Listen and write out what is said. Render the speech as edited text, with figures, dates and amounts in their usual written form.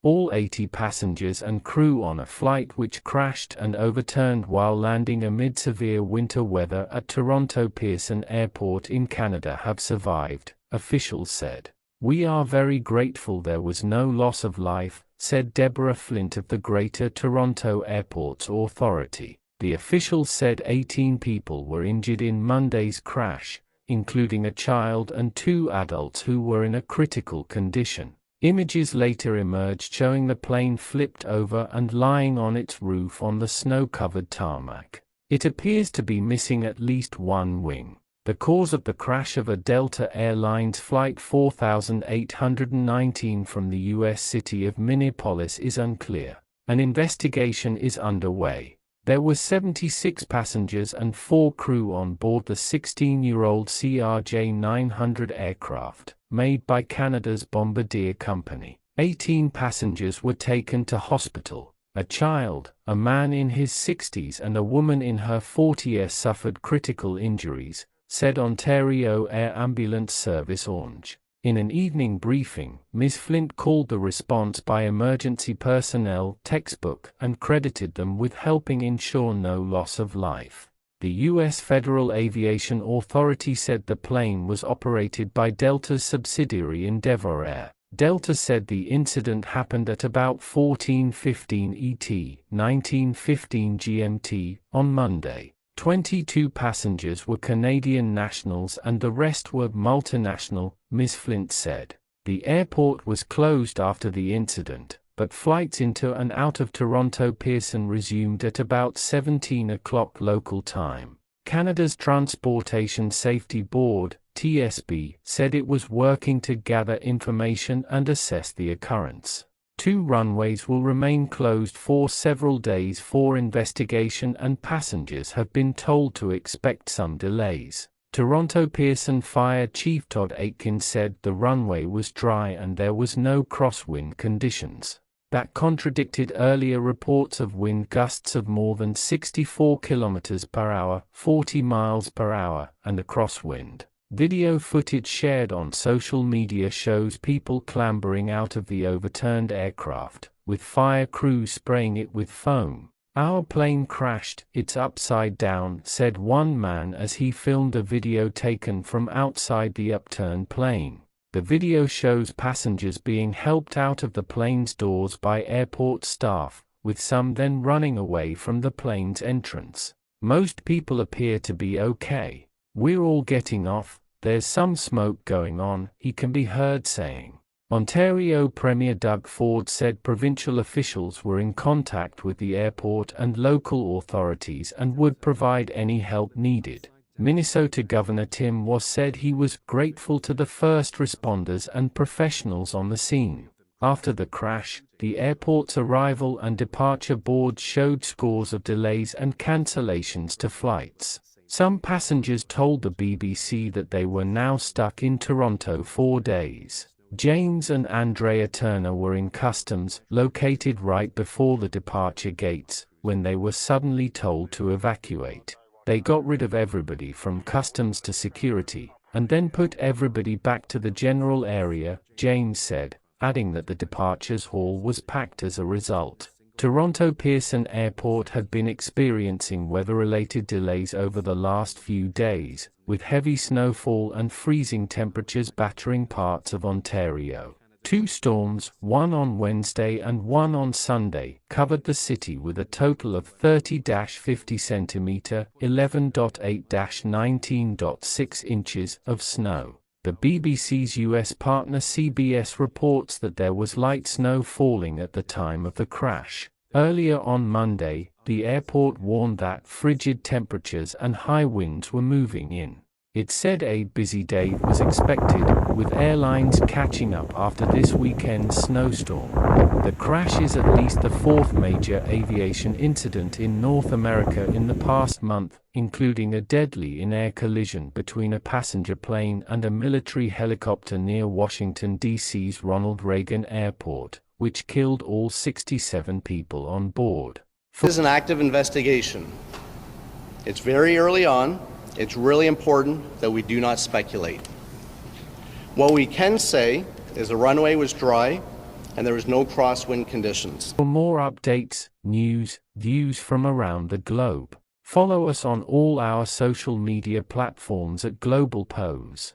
all 80 passengers and crew on a flight which crashed and overturned while landing amid severe winter weather at Toronto Pearson Airport in Canada have survived, officials said. "We are very grateful there was no loss of life," said Deborah Flint of the Greater Toronto Airports Authority. The officials said 18 people were injured in Monday's crash, including a child and 2 adults who were in a critical condition. Images later emerged showing the plane flipped over and lying on its roof on the snow-covered tarmac. It appears to be missing at least one wing. The cause of the crash of a Delta Airlines Flight 4819 from the U.S. city of Minneapolis is unclear. An investigation is underway. There were 76 passengers and 4 crew on board the 16-year-old CRJ-900 aircraft, made by Canada's Bombardier Company. 18 passengers were taken to hospital. A child, a man in his 60s and a woman in her 40s suffered critical injuries, said Ontario Air Ambulance Service Orange. In an evening briefing, Ms. Flint called the response by emergency personnel textbook and credited them with helping ensure no loss of life. The U.S. Federal Aviation Authority said the plane was operated by Delta's subsidiary Endeavour Air. Delta said the incident happened at about 14:15 ET, 19:15 GMT, on Monday. 22 passengers were Canadian nationals and the rest were multinational, Ms. Flint said. The airport was closed after the incident, but flights into and out of Toronto Pearson resumed at about 17 o'clock local time. Canada's Transportation Safety Board, TSB, said it was working to gather information and assess the occurrence. 2 runways will remain closed for several days for investigation and passengers have been told to expect some delays. Toronto Pearson Fire Chief Todd Aitken said the runway was dry and there was no crosswind conditions. That contradicted earlier reports of wind gusts of more than 64 km per hour, 40 miles per hour, and a crosswind. Video footage shared on social media shows people clambering out of the overturned aircraft, with fire crews spraying it with foam. "Our plane crashed, it's upside down," said one man as he filmed a video taken from outside the upturned plane. The video shows passengers being helped out of the plane's doors by airport staff, with some then running away from the plane's entrance. "Most people appear to be okay. We're all getting off. There's some smoke going on," he can be heard saying. Ontario Premier Doug Ford said provincial officials were in contact with the airport and local authorities and would provide any help needed. Minnesota Governor Tim Walz said he was grateful to the first responders and professionals on the scene. After the crash, the airport's arrival and departure board showed scores of delays and cancellations to flights. Some passengers told the BBC that they were now stuck in Toronto 4 days. James and Andrea Turner were in customs, located right before the departure gates, when they were suddenly told to evacuate. "They got rid of everybody from customs to security, and then put everybody back to the general area," James said, adding that the departures hall was packed as a result. Toronto Pearson Airport had been experiencing weather-related delays over the last few days, with heavy snowfall and freezing temperatures battering parts of Ontario. 2 storms, one on Wednesday and one on Sunday, covered the city with a total of 30-50 cm, 11.8-19.6 inches of snow. The BBC's US partner CBS reports that there was light snow falling at the time of the crash. Earlier on Monday, the airport warned that frigid temperatures and high winds were moving in. It said a busy day was expected, with airlines catching up after this weekend's snowstorm. The crash is at least the 4th major aviation incident in North America in the past month, including a deadly in-air collision between a passenger plane and a military helicopter near Washington, D.C.'s Ronald Reagan Airport, which killed all 67 people on board. This is an active investigation. It's very early on. It's really important that we do not speculate. What we can say is the runway was dry and there was no crosswind conditions. For more updates, news, views from around the globe, follow us on all our social media platforms at Globalpose.